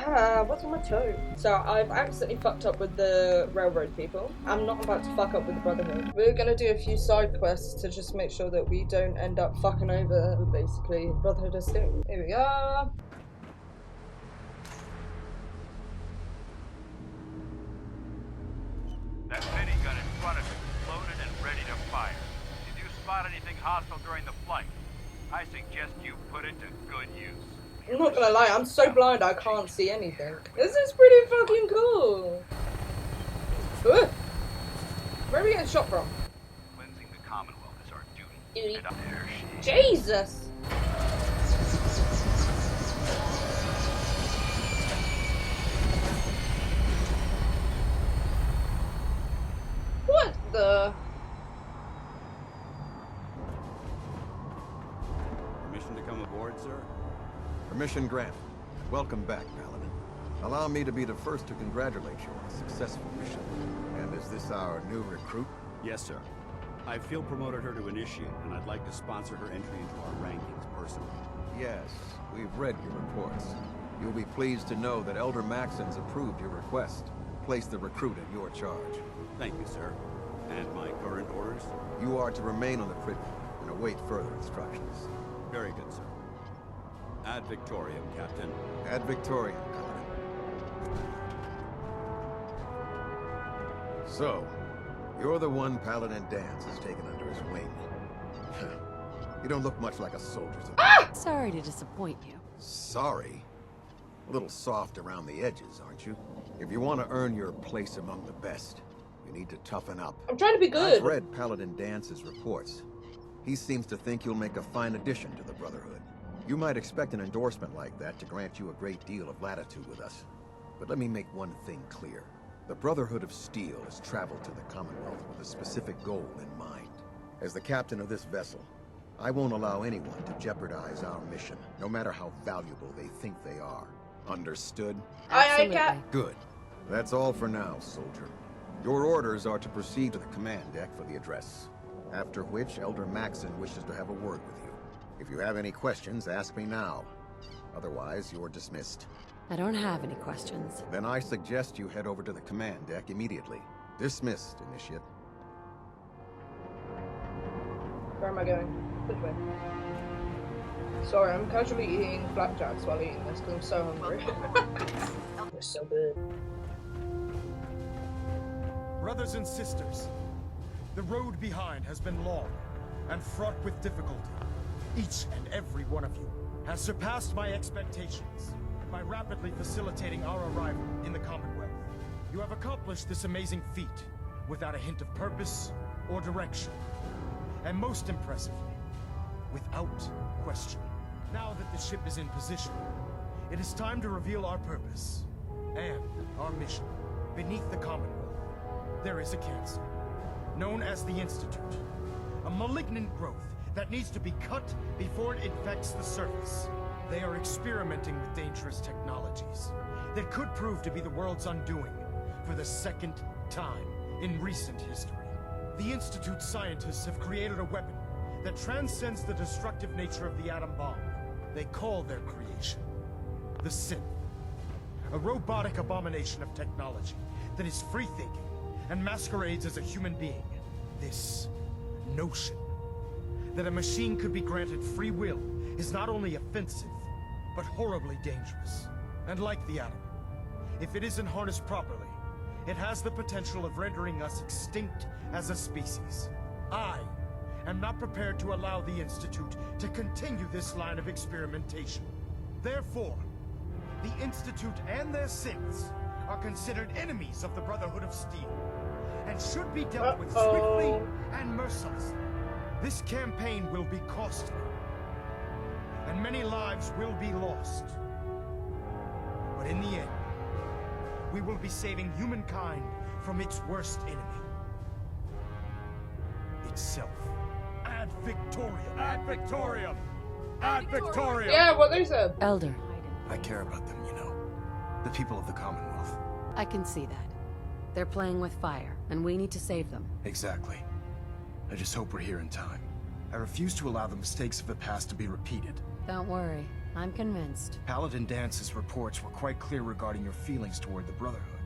What's on my toe? So I've accidentally fucked up with the railroad people. I'm not about to fuck up with the Brotherhood. We're gonna do a few side quests to just make sure that we don't end up fucking over, basically, Brotherhood of Steel. Here we are. That minigun in front of you, loaded and ready to fire. Did you spot anything hostile during the flight? I suggest you put it to good use. I'm not gonna lie, I'm so blind I can't see anything. This is pretty fucking cool. Ugh. Where are we getting shot from? Cleansing the Commonwealth is our duty. Duty. And up there she is. Jesus! What the? Permission to come aboard, sir? Permission granted. Welcome back, Paladin. Allow me to be the first to congratulate you on a successful mission. And is this our new recruit? Yes, sir. I field promoted her to initiate, and I'd like to sponsor her entry into our rankings personally. Yes, we've read your reports. You'll be pleased to know that Elder Maxon's approved your request. Place the recruit in your charge. Thank you, sir. And my current orders? You are to remain on the Privy and await further instructions. Very good, sir. Ad Victoriam, Captain. Ad Victoriam, Paladin. So, you're the one Paladin Danse has taken under his wing. You don't look much like a soldier to me. Sorry to disappoint you. Sorry? A little soft around the edges, aren't you? If you want to earn your place among the best, you need to toughen up. I'm trying to be good. I've read Paladin Dance's reports. He seems to think you'll make a fine addition to the Brotherhood. You might expect an endorsement like that to grant you a great deal of latitude with us. But let me make one thing clear. The Brotherhood of Steel has traveled to the Commonwealth with a specific goal in mind. As the captain of this vessel, I won't allow anyone to jeopardize our mission, no matter how valuable they think they are. Understood? Aye, aye, Cap. Good. That's all for now, soldier. Your orders are to proceed to the command deck for the address. After which, Elder Maxon wishes to have a word with you. If you have any questions, ask me now. Otherwise, you're dismissed. I don't have any questions. Then I suggest you head over to the command deck immediately. Dismissed, Initiate. Where am I going? Which way? Sorry, I'm casually eating flapjacks while eating this because I'm so hungry. They're so good. Brothers and sisters, the road behind has been long and fraught with difficulty. Each and every one of you has surpassed my expectations by rapidly facilitating our arrival in the Commonwealth. You have accomplished this amazing feat without a hint of purpose or direction. And most impressively, without question. Now that the ship is in position, it is time to reveal our purpose and our mission. Beneath the Commonwealth, there is a cancer, known as the Institute. A malignant growth that needs to be cut before it infects the surface. They are experimenting with dangerous technologies that could prove to be the world's undoing for the second time in recent history. The Institute scientists have created a weapon that transcends the destructive nature of the atom bomb. They call their creation the Synth. A robotic abomination of technology that is free-thinking and masquerades as a human being. This notion that a machine could be granted free will is not only offensive, but horribly dangerous. And like the atom, if it isn't harnessed properly, it has the potential of rendering us extinct as a species. I am not prepared to allow the Institute to continue this line of experimentation. Therefore, the Institute and their synths are considered enemies of the Brotherhood of Steel, and should be dealt with swiftly and mercilessly. This campaign will be costly, and many lives will be lost. But in the end, we will be saving humankind from its worst enemy. Itself. Ad Victoriam! Ad Victoriam! Ad Victoriam! Yeah, what they said. Elder, I care about them, you know. The people of the Commonwealth. I can see that. They're playing with fire, and we need to save them. Exactly. I just hope we're here in time. I refuse to allow the mistakes of the past to be repeated. Don't worry. I'm convinced. Paladin Dance's reports were quite clear regarding your feelings toward the Brotherhood.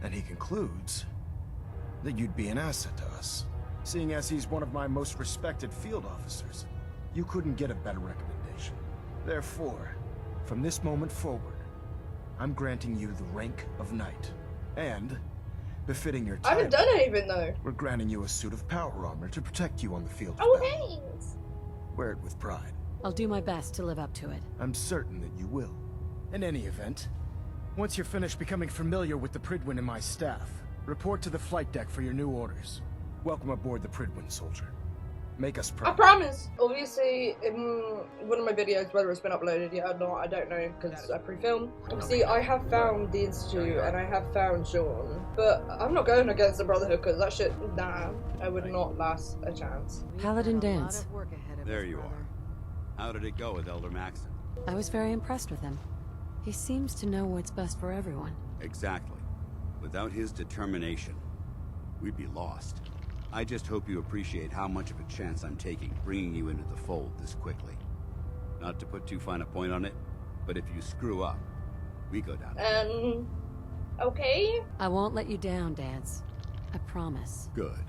And he concludes that you'd be an asset to us. Seeing as he's one of my most respected field officers, you couldn't get a better recommendation. Therefore, from this moment forward, I'm granting you the rank of Knight. And, befitting your I haven't title, done anything though. we're granting you a suit of power armor to protect you on the field of Oh, battle. thanks. Wear it with pride. I'll do my best to live up to it. I'm certain that you will. In any event, once you're finished becoming familiar with the Prydwen and my staff, report to the flight deck for your new orders. Welcome aboard the Prydwen, soldier. Make us I proud. promise. Obviously, in one of my videos, whether it's been uploaded yet or not, I don't know because I pre-filmed. Obviously, I have found the Institute and I have found Sean, but I'm not going against the Brotherhood because that shit, nah, I would not last a chance. Paladin Dance. There you are. How did it go with Elder Maxon? I was very impressed with him. He seems to know what's best for everyone. Exactly. Without his determination, we'd be lost. I just hope you appreciate how much of a chance I'm taking bringing you into the fold this quickly. Not to put too fine a point on it, but if you screw up, we go down. Okay. I won't let you down, Dance. I promise. Good.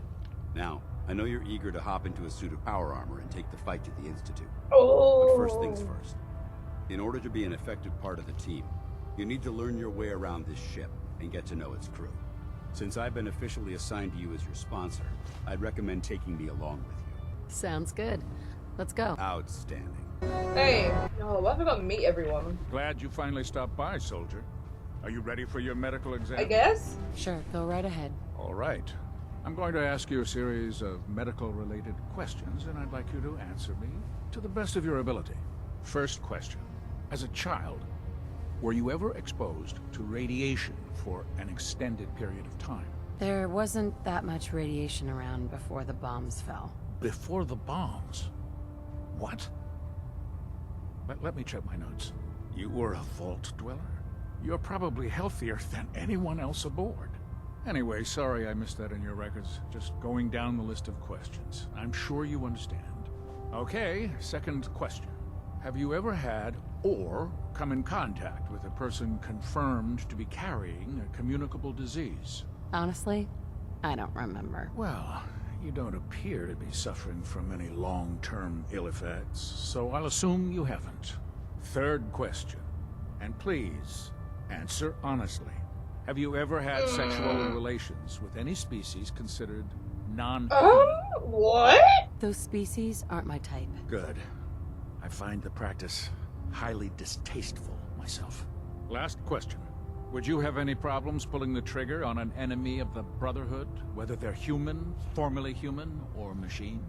Now, I know you're eager to hop into a suit of power armor and take the fight to the Institute. Oh. But first things first. In order to be an effective part of the team, you need to learn your way around this ship and get to know its crew. Since I've been officially assigned to you as your sponsor, I'd recommend taking me along with you. Sounds good. Let's go. Outstanding. Hey. Oh, why have I got to meet everyone? Glad you finally stopped by, soldier. Are you ready for your medical exam? I guess. Sure, go right ahead. All right. I'm going to ask you a series of medical-related questions, and I'd like you to answer me to the best of your ability. First question. As a child, were you ever exposed to radiation for an extended period of time? There wasn't that much radiation around before the bombs fell. Before the bombs? What? Let me check my notes. You were a vault dweller? You're probably healthier than anyone else aboard. Anyway, sorry I missed that in your records. Just going down the list of questions. I'm sure you understand. Okay, second question. Have you ever had or come in contact with a person confirmed to be carrying a communicable disease? Honestly, I don't remember. Well, you don't appear to be suffering from any long-term ill effects, so I'll assume you haven't. Third question, and please, answer honestly. Have you ever had sexual relations with any species considered non-human? What? Those species aren't my type. Good. I find the practice highly distasteful myself. Last question. Would you have any problems pulling the trigger on an enemy of the Brotherhood, whether they're human, formerly human, or machine?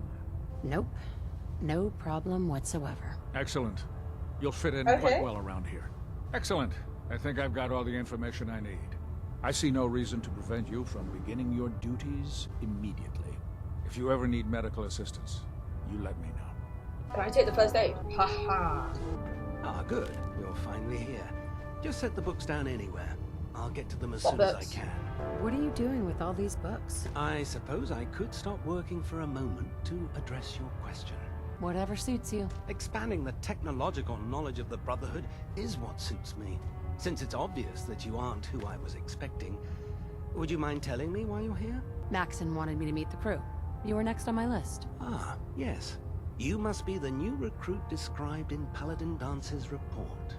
Nope. No problem whatsoever. Excellent. You'll fit in Okay. quite well around here. Excellent. I think I've got all the information I need. I see no reason to prevent you from beginning your duties immediately. If you ever need medical assistance, you let me know. Can I take the first aid? Haha. Ah, good. You're finally here. Just set the books down anywhere. I'll get to them as What soon as I books? can. What are you doing with all these books? I suppose I could stop working for a moment to address your question. Whatever suits you. Expanding the technological knowledge of the Brotherhood is what suits me. Since it's obvious that you aren't who I was expecting, would you mind telling me why you're here? Maxon wanted me to meet the crew. You were next on my list. Ah, yes. You must be the new recruit described in Paladin Dance's report.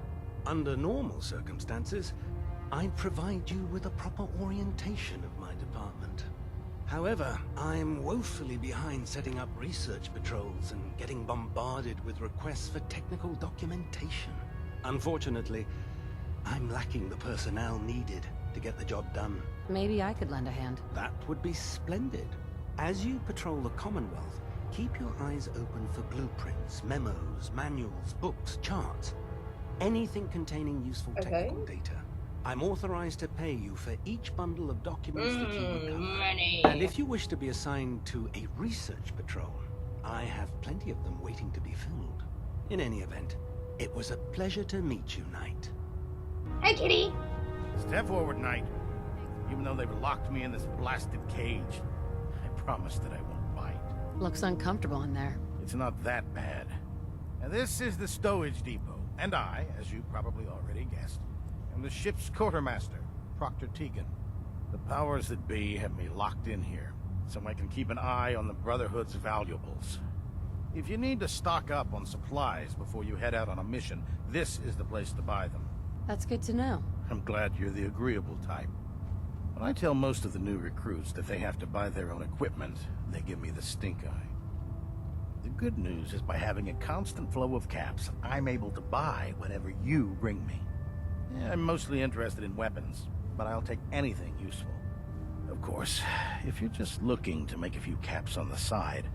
Under normal circumstances, I'd provide you with a proper orientation of my department. However, I'm woefully behind setting up research patrols and getting bombarded with requests for technical documentation. Unfortunately, I'm lacking the personnel needed to get the job done. Maybe I could lend a hand. That would be splendid. As you patrol the Commonwealth, keep your eyes open for blueprints, memos, manuals, books, charts. Anything containing useful technical data. I'm authorized to pay you for each bundle of documents that you recover. Money. And if you wish to be assigned to a research patrol, I have plenty of them waiting to be filled. In any event, it was a pleasure to meet you, Knight. Hey, kitty. Step forward, Knight. Even though they've locked me in this blasted cage, I promise that I won't bite. Looks uncomfortable in there. It's not that bad. Now, this is the stowage depot. And I, as you probably already guessed, am the ship's quartermaster, Proctor Tegan. The powers that be have me locked in here, so I can keep an eye on the Brotherhood's valuables. If you need to stock up on supplies before you head out on a mission, this is the place to buy them. That's good to know. I'm glad you're the agreeable type. When I tell most of the new recruits that they have to buy their own equipment, they give me the stink eye. The good news is by having a constant flow of caps, I'm able to buy whatever you bring me. I'm mostly interested in weapons, but I'll take anything useful. Of course, if you're just looking to make a few caps on the side,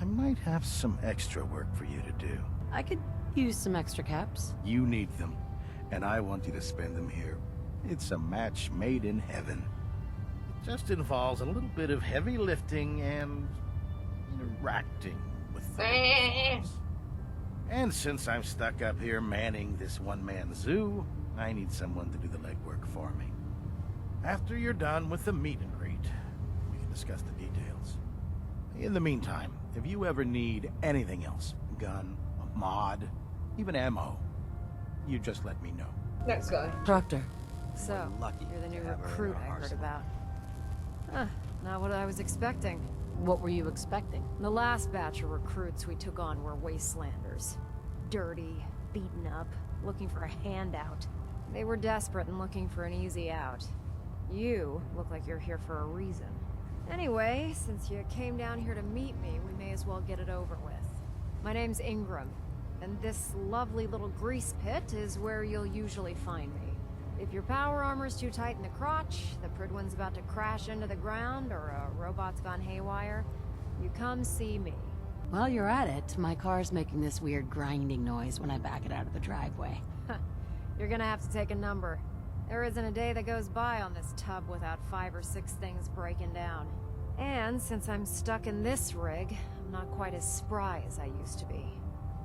I might have some extra work for you to do. I could use some extra caps. You need them, and I want you to spend them here. It's a match made in heaven. It just involves a little bit of heavy lifting and interacting with things. And since I'm stuck up here manning this one-man zoo, I need someone to do the legwork for me. After you're done with the meet and greet, we can discuss the details. In the meantime, if you ever need anything else, gun, a mod, even ammo, you just let me know. Next guy. Proctor. So, you're the new recruit I heard about. Huh, not what I was expecting. What were you expecting? The last batch of recruits we took on were wastelanders. Dirty, beaten up, looking for a handout. They were desperate and looking for an easy out. You look like you're here for a reason. Anyway, since you came down here to meet me, we may as well get it over with. My name's Ingram, and this lovely little grease pit is where you'll usually find me. If your power armor's too tight in the crotch, the Prydwen's about to crash into the ground, or a robot's gone haywire, you come see me. While you're at it, my car's making this weird grinding noise when I back it out of the driveway. You're gonna have to take a number. There isn't a day that goes by on this tub without 5 or 6 things breaking down. And since I'm stuck in this rig, I'm not quite as spry as I used to be.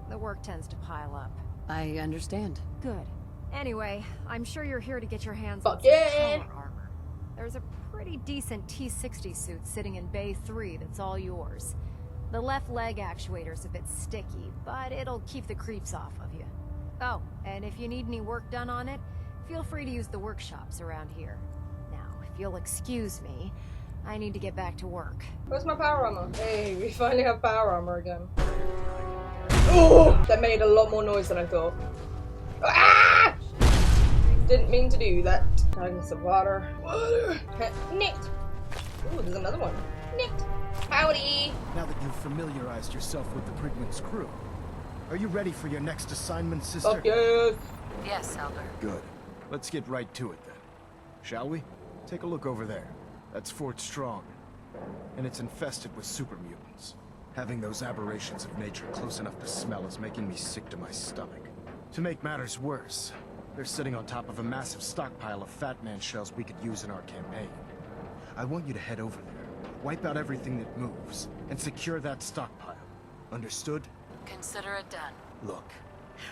The work tends to pile up. I understand. Good. Anyway, I'm sure you're here to get your hands Fuck on some yeah. power armor. There's a pretty decent T-60 suit sitting in Bay 3 that's all yours. The left leg actuator's a bit sticky, but it'll keep the creeps off of you. Oh, and if you need any work done on it, feel free to use the workshops around here. Now, if you'll excuse me, I need to get back to work. Where's my power armor? Hey, we finally have power armor again. Oh, that made a lot more noise than I thought. Ah! Didn't mean to do that. Can I get some water? Water! Nicked! Ooh, there's another one. Nicked! Howdy! Now that you've familiarized yourself with the Prydwen's crew, are you ready for your next assignment, sister? Fuck yes! Yes, Elder. Good. Let's get right to it then. Shall we? Take a look over there. That's Fort Strong. And it's infested with super mutants. Having those aberrations of nature close enough to smell is making me sick to my stomach. To make matters worse, they're sitting on top of a massive stockpile of Fat Man shells we could use in our campaign. I want you to head over there, wipe out everything that moves, and secure that stockpile. Understood? Consider it done. Look,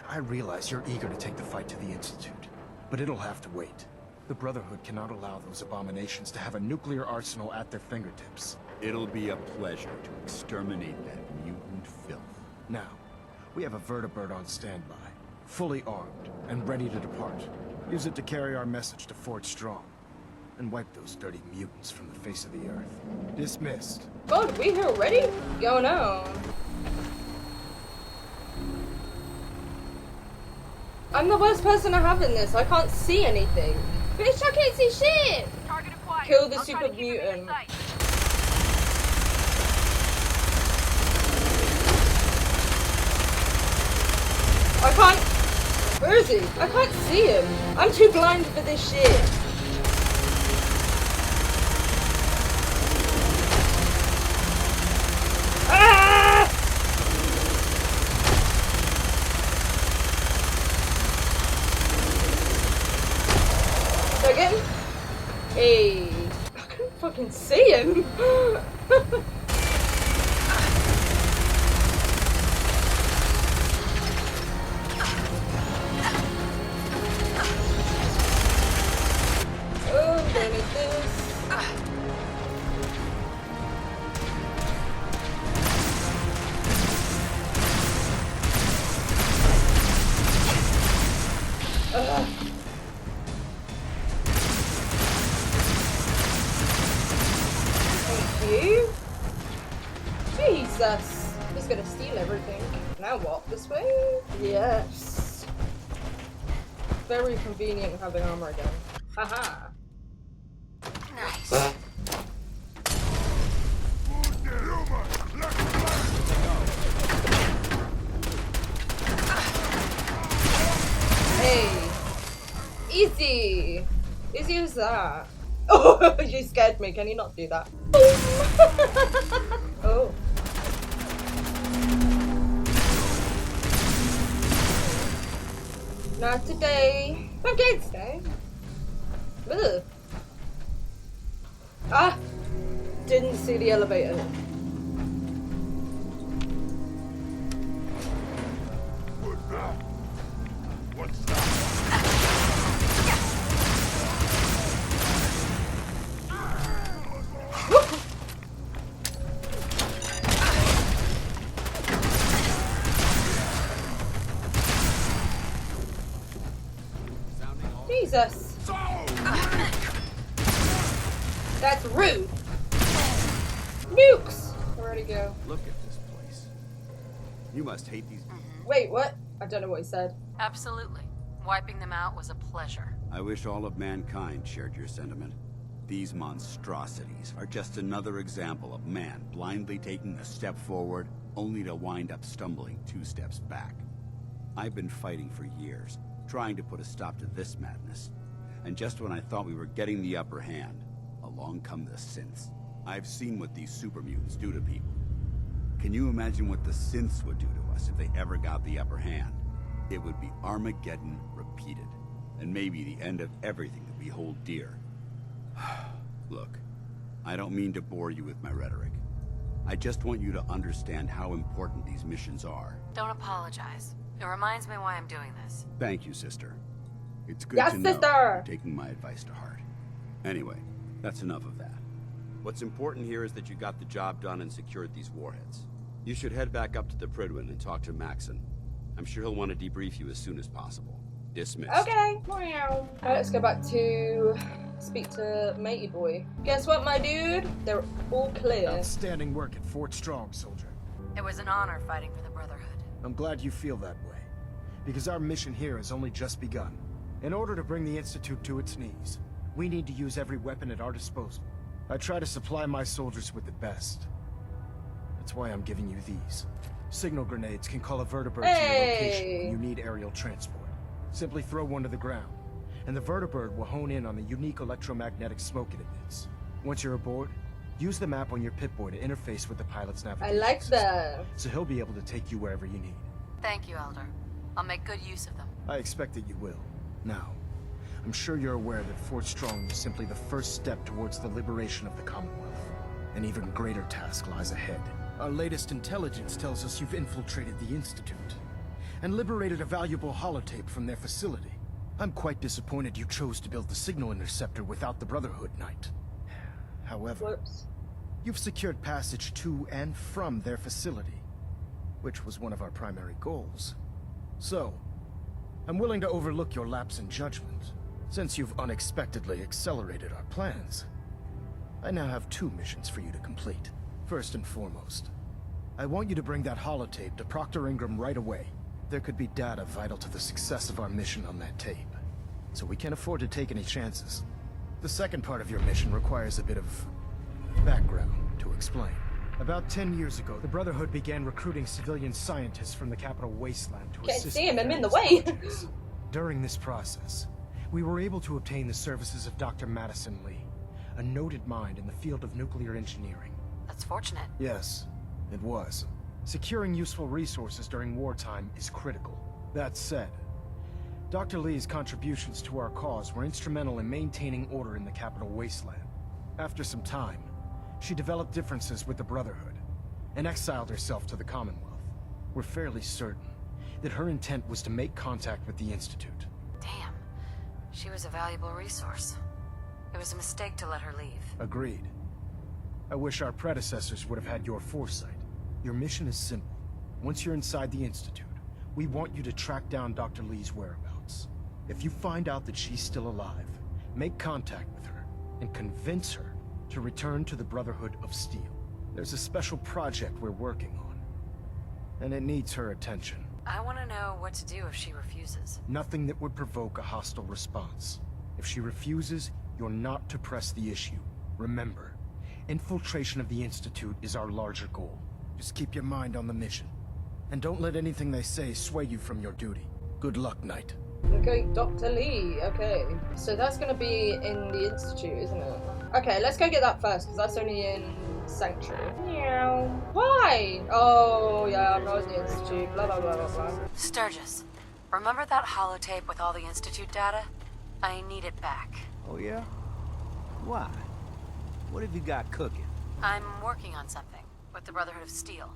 I realize you're eager to take the fight to the Institute, but it'll have to wait. The Brotherhood cannot allow those abominations to have a nuclear arsenal at their fingertips. It'll be a pleasure to exterminate that mutant filth. Now, we have a vertibird on standby, fully armed and ready to depart. Use it to carry our message to Fort Strong, and wipe those dirty mutants from the face of the earth. Dismissed. God, we here already? Going on. I'm the worst person to have in this. I can't see anything. Bitch, I can't see shit! Target acquired. Kill the super mutant. I can't... Where is he? I can't see him. I'm too blind for this shit. Ah! Did I get him? Hey. I couldn't fucking see him. you. Jesus. He's gonna steal everything. Now what? This way? Yes. Very convenient having armor again. Haha. Nice. Hey. Easy. Easy as that. Oh, you scared me. Can you not do that? Oh. Not today. Okay, today. Ugh. Ah! Didn't see the elevator. What's that? Jesus. That's rude. Nukes. Where'd he go? Look at this place. You must hate these. Wait, what? I don't know what he said. Absolutely. Wiping them out was a pleasure. I wish all of mankind shared your sentiment. These monstrosities are just another example of man blindly taking a step forward, only to wind up stumbling 2 steps back. I've been fighting for years, trying to put a stop to this madness. And just when I thought we were getting the upper hand, along come the synths. I've seen what these super mutants do to people. Can you imagine what the synths would do to us if they ever got the upper hand? It would be Armageddon repeated, and maybe the end of everything that we hold dear. Look, I don't mean to bore you with my rhetoric. I just want you to understand how important these missions are. Don't apologize. It reminds me why I'm doing this. Thank you, sister. It's good Yes, to know sister. you're taking my advice to heart. Anyway, that's enough of that. What's important here is that you got the job done and secured these warheads. You should head back up to the Prydwen and talk to Maxon. I'm sure he'll want to debrief you as soon as possible. Dismissed. Okay. Alright, let's go back to speak to Matey Boy. Guess what, my dude? They're all clear. Outstanding work at Fort Strong, soldier. It was an honor fighting for the Brotherhood. I'm glad you feel that way, because our mission here has only just begun. In order to bring the Institute to its knees, we need to use every weapon at our disposal. I try to supply my soldiers with the best. That's why I'm giving you these. Signal grenades can call a vertibird to your location when you need aerial transport. Simply throw one to the ground, and the vertibird will hone in on the unique electromagnetic smoke it emits. Once you're aboard, use the map on your Pip-Boy to interface with the pilot's I navigation like system, that. so he'll be able to take you wherever you need. Thank you, Elder. I'll make good use of them. I expect that you will. Now, I'm sure you're aware that Fort Strong was simply the first step towards the liberation of the Commonwealth. An even greater task lies ahead. Our latest intelligence tells us you've infiltrated the Institute and liberated a valuable holotape from their facility. I'm quite disappointed you chose to build the signal interceptor without the Brotherhood Knight. However, Whoops. you've secured passage to and from their facility, which was one of our primary goals. So, I'm willing to overlook your lapse in judgment, since you've unexpectedly accelerated our plans. I now have 2 missions for you to complete. First and foremost, I want you to bring that holotape to Proctor Ingram right away. There could be data vital to the success of our mission on that tape, so we can't afford to take any chances. The second part of your mission requires a bit of background to explain. About 10 years ago, the Brotherhood began recruiting civilian scientists from the capital wasteland to Can't assist see him, with I'm in the various way. projects. During this process, we were able to obtain the services of Dr. Madison Lee, a noted mind in the field of nuclear engineering. That's fortunate. Yes, it was. Securing useful resources during wartime is critical. That said, Dr. Lee's contributions to our cause were instrumental in maintaining order in the capital wasteland. After some time, she developed differences with the Brotherhood and exiled herself to the Commonwealth. We're fairly certain that her intent was to make contact with the Institute. Damn. She was a valuable resource. It was a mistake to let her leave. Agreed. I wish our predecessors would have had your foresight. Your mission is simple. Once you're inside the Institute, we want you to track down Dr. Lee's whereabouts. If you find out that she's still alive, make contact with her and convince her to return to the Brotherhood of Steel. There's a special project we're working on, and it needs her attention. I want to know what to do if she refuses. Nothing that would provoke a hostile response. If she refuses, you're not to press the issue. Remember, infiltration of the Institute is our larger goal. Just keep your mind on the mission. And don't let anything they say sway you from your duty. Good luck, Knight. Okay, Dr. Lee. Okay, so that's gonna be in the Institute, isn't it? Okay, let's go get that first, because that's only in Sanctuary. Meow. Why? Oh, yeah, I know it's the Institute. Blah, blah, blah, blah, blah. Sturgis, remember that holotape with all the Institute data? I need it back. Oh, yeah? Why? What have you got cooking? I'm working on something with the Brotherhood of Steel.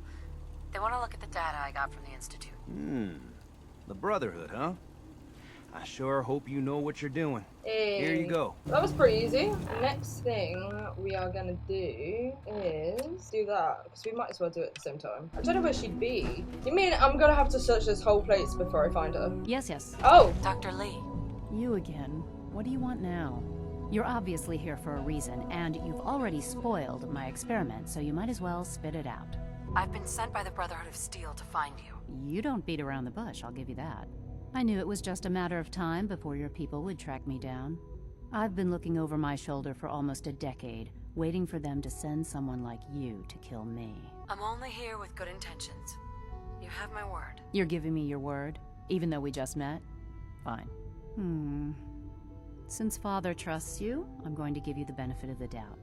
They want to look at the data I got from the Institute. The Brotherhood, huh? I sure hope you know what you're doing. Hey. Here you go. That was pretty easy. Next thing we are gonna do is do that, because we might as well do it at the same time. I don't know where she'd be. You mean I'm gonna have to search this whole place before I find her? Yes. Oh! Dr. Lee. You again. What do you want now? You're obviously here for a reason, and you've already spoiled my experiment, so you might as well spit it out. I've been sent by the Brotherhood of Steel to find you. You don't beat around the bush, I'll give you that. I knew it was just a matter of time before your people would track me down. I've been looking over my shoulder for almost a decade, waiting for them to send someone like you to kill me. I'm only here with good intentions. You have my word. You're giving me your word, even though we just met? Fine. Since Father trusts you, I'm going to give you the benefit of the doubt.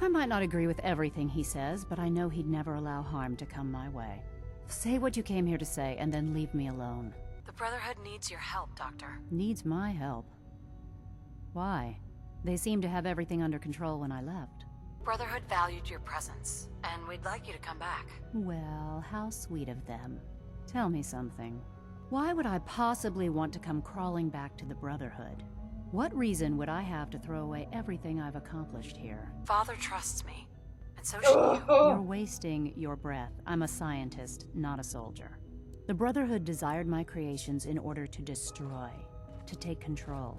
I might not agree with everything he says, but I know he'd never allow harm to come my way. Say what you came here to say, and then leave me alone. The Brotherhood needs your help, Doctor. Needs my help? Why? They seemed to have everything under control when I left. Brotherhood valued your presence, and we'd like you to come back. Well, how sweet of them. Tell me something. Why would I possibly want to come crawling back to the Brotherhood? What reason would I have to throw away everything I've accomplished here? Father trusts me, and so should you. You're wasting your breath. I'm a scientist, not a soldier. The Brotherhood desired my creations in order to destroy, to take control.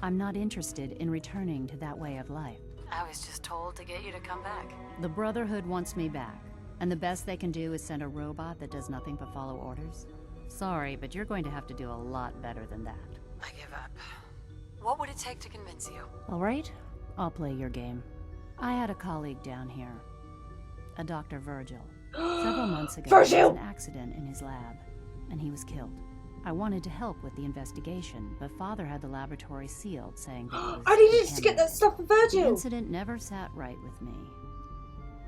I'm not interested in returning to that way of life. I was just told to get you to come back. The Brotherhood wants me back, and the best they can do is send a robot that does nothing but follow orders. Sorry, but you're going to have to do a lot better than that. I give up. What would it take to convince you? All right, I'll play your game. I had a colleague down here, a Dr. Virgil. Several months ago, there was an accident in his lab, and he was killed. I wanted to help with the investigation, but Father had the laboratory sealed, saying that it was I needed to get that stuff for Virgil! The incident never sat right with me.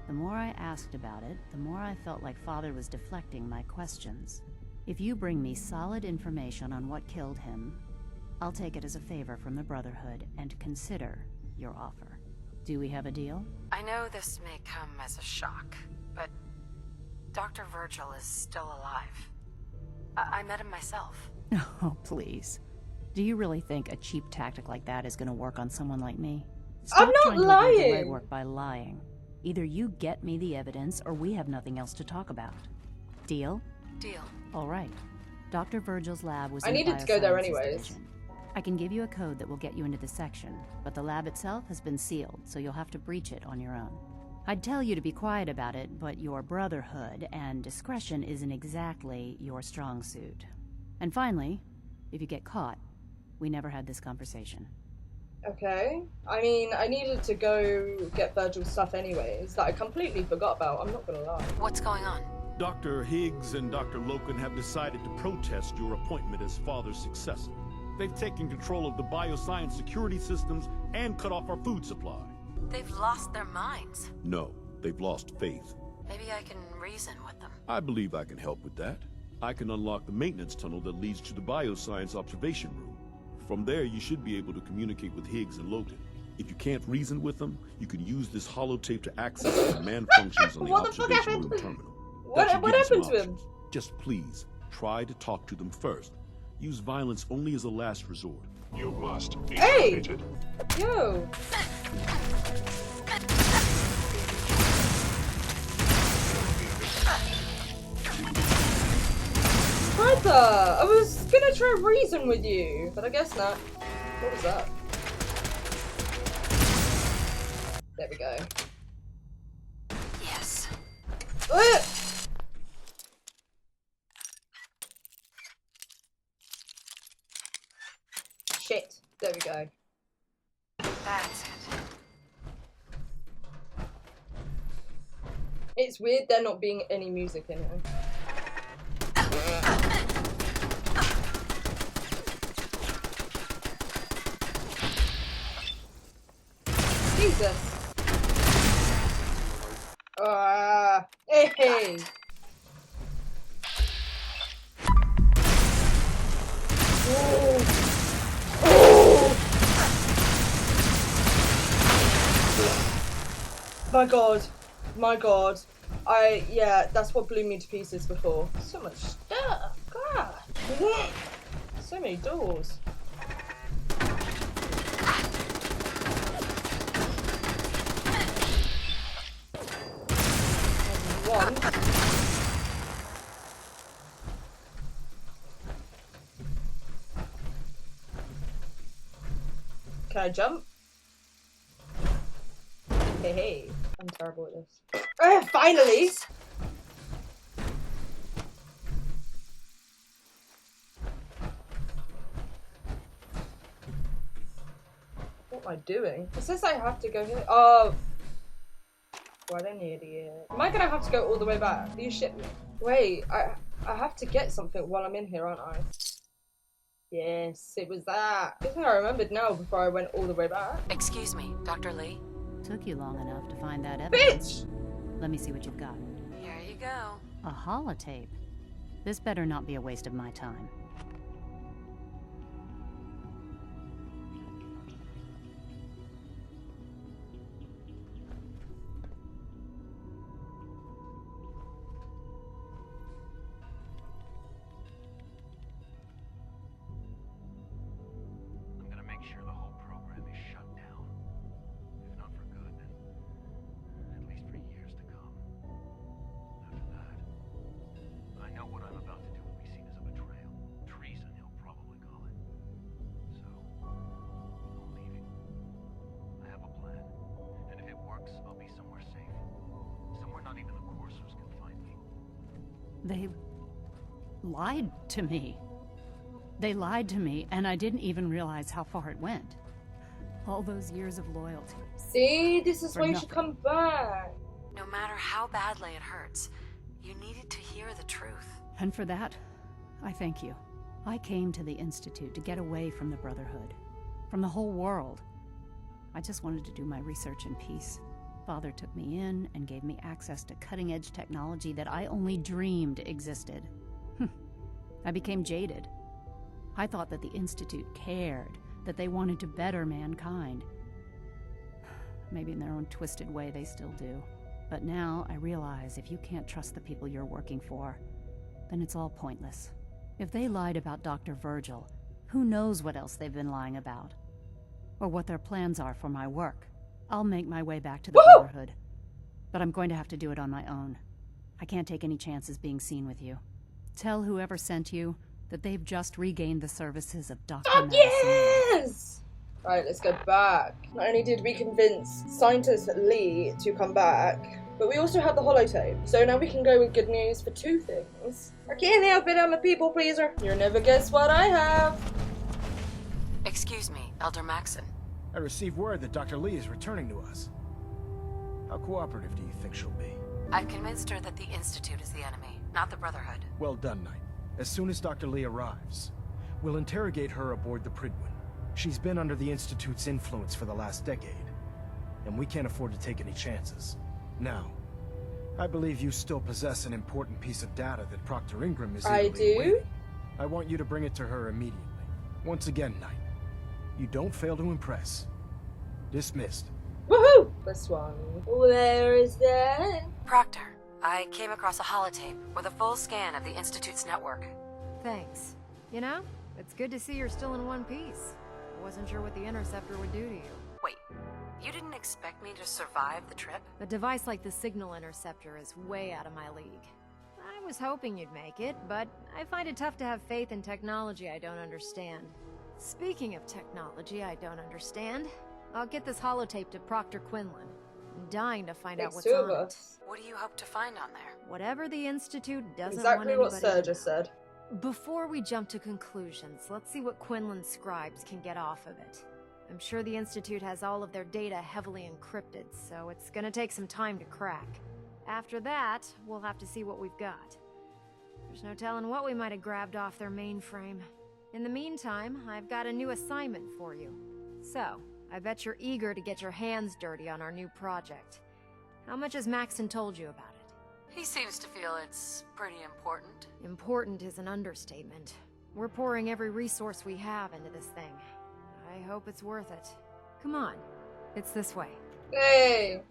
The more I asked about it, the more I felt like Father was deflecting my questions. If you bring me solid information on what killed him, I'll take it as a favor from the Brotherhood and consider your offer. Do we have a deal? I know this may come as a shock, but Dr. Virgil is still alive. I met him myself. Oh, please. Do you really think a cheap tactic like that is going to work on someone like me? I'm not trying to avoid the lying! legwork by lying. Either you get me the evidence, or we have nothing else to talk about. Deal? Deal. All right. Dr. Virgil's lab was I in the needed to go there Biosciences anyways. division. I can give you a code that will get you into the section, but the lab itself has been sealed, so you'll have to breach it on your own. I'd tell you to be quiet about it, but your Brotherhood and discretion isn't exactly your strong suit. And finally, if you get caught, we never had this conversation. Okay. I mean, I needed to go get Virgil's stuff anyways, that I completely forgot about, I'm not gonna lie. What's going on? Dr. Higgs and Dr. Loken have decided to protest your appointment as Father's successor. They've taken control of the bioscience security systems and cut off our food supply. They've lost their minds. No, they've lost faith. Maybe I can reason with them. I believe I can help with that. I can unlock the maintenance tunnel that leads to the bioscience observation room. From there, you should be able to communicate with Higgs and Loken. If you can't reason with them, you can use this holotape to access the command functions on the observation room terminal. What happened to him? Just please, try to talk to them first. Use violence only as a last resort. You must be Hey! terminated. Yo! Brother! I was gonna try reason with you, but I guess not. What was that? There we go. Yes. Shit. There we go. That's it. It's weird there not being any music in here. Jesus. Hey. My god. My god. Yeah, that's what blew me to pieces before. So much stuff. God. So many doors. One. Can I jump? Hey, I'm terrible at this. Finally! What am I doing? It says I have to go here. Oh. What an idiot. Am I gonna have to go all the way back? Are you shitting me? Wait, I have to get something while I'm in here, aren't I? Yes, it was that. I think I remembered now before I went all the way back. Excuse me, Dr. Lee? Took you long enough to find that evidence. Bitch! Let me see what you've got. Here you go. A holotape. This better not be a waste of my time. I'm gonna make sure the whole program is shut down. If not for good, then at least for years to come. After that, I know what I'm about to do will be seen as a betrayal. Treason, he'll probably call it. So, I'm leaving. I have a plan. And if it works, I'll be somewhere safe. Somewhere not even the coursers can find me. They lied to me. They lied to me, and I didn't even realize how far it went. All those years of loyalty. See, this is For why you nothing. should come back. No matter how badly it hurts, you needed to hear the truth. And for that, I thank you. I came to the Institute to get away from the Brotherhood, from the whole world. I just wanted to do my research in peace. Father took me in and gave me access to cutting-edge technology that I only dreamed existed. I became jaded. I thought that the Institute cared, that they wanted to better mankind. Maybe in their own twisted way they still do. But now I realize if you can't trust the people you're working for, then it's all pointless. If they lied about Dr. Virgil, who knows what else they've been lying about? Or what their plans are for my work. I'll make my way back to the Brotherhood. But I'm going to have to do it on my own. I can't take any chances being seen with you. Tell whoever sent you that they've just regained the services of Dr. Fuck Madison. yes! Right, let's go back. Not only did we convince Scientist Lee to come back, but we also have the holotape. So now we can go with good news for two things. I can't help it, I'm a people pleaser. You'll never guess what I have. Excuse me, Elder Maxon. I received word that Dr. Lee is returning to us. How cooperative do you think she'll be? I've convinced her that the Institute is the enemy, not the Brotherhood. Well done, Knight. As soon as Dr. Lee arrives, we'll interrogate her aboard the Prydwen. She's been under the Institute's influence for the last decade, and we can't afford to take any chances. Now, I believe you still possess an important piece of data that Proctor Ingram is I do? waiting. I want you to bring it to her immediately. Once again, Knight, you don't fail to impress. Dismissed. Woohoo! This one. Where is that? Proctor, I came across a holotape with a full scan of the Institute's network. Thanks. You know, it's good to see you're still in one piece. I wasn't sure what the Interceptor would do to you. Wait, you didn't expect me to survive the trip? A device like the Signal Interceptor is way out of my league. I was hoping you'd make it, but I find it tough to have faith in technology I don't understand. Speaking of technology I don't understand, I'll get this holotape to Proctor Quinlan. I'm dying to find out Takes what's two of on it. us. What do you hope to find on there? Whatever the Institute doesn't Exactly want what anybody Sir to just know. said. Before we jump to conclusions, let's see what Quinlan scribes can get off of it. I'm sure the Institute has all of their data heavily encrypted, so it's gonna take some time to crack. After that, we'll have to see what we've got. There's no telling what we might have grabbed off their mainframe. In the meantime, I've got a new assignment for you. So, I bet you're eager to get your hands dirty on our new project. How much has Maxon told you about it? He seems to feel it's pretty important. Important is an understatement. We're pouring every resource we have into this thing. I hope it's worth it. Come on. It's this way. Hey!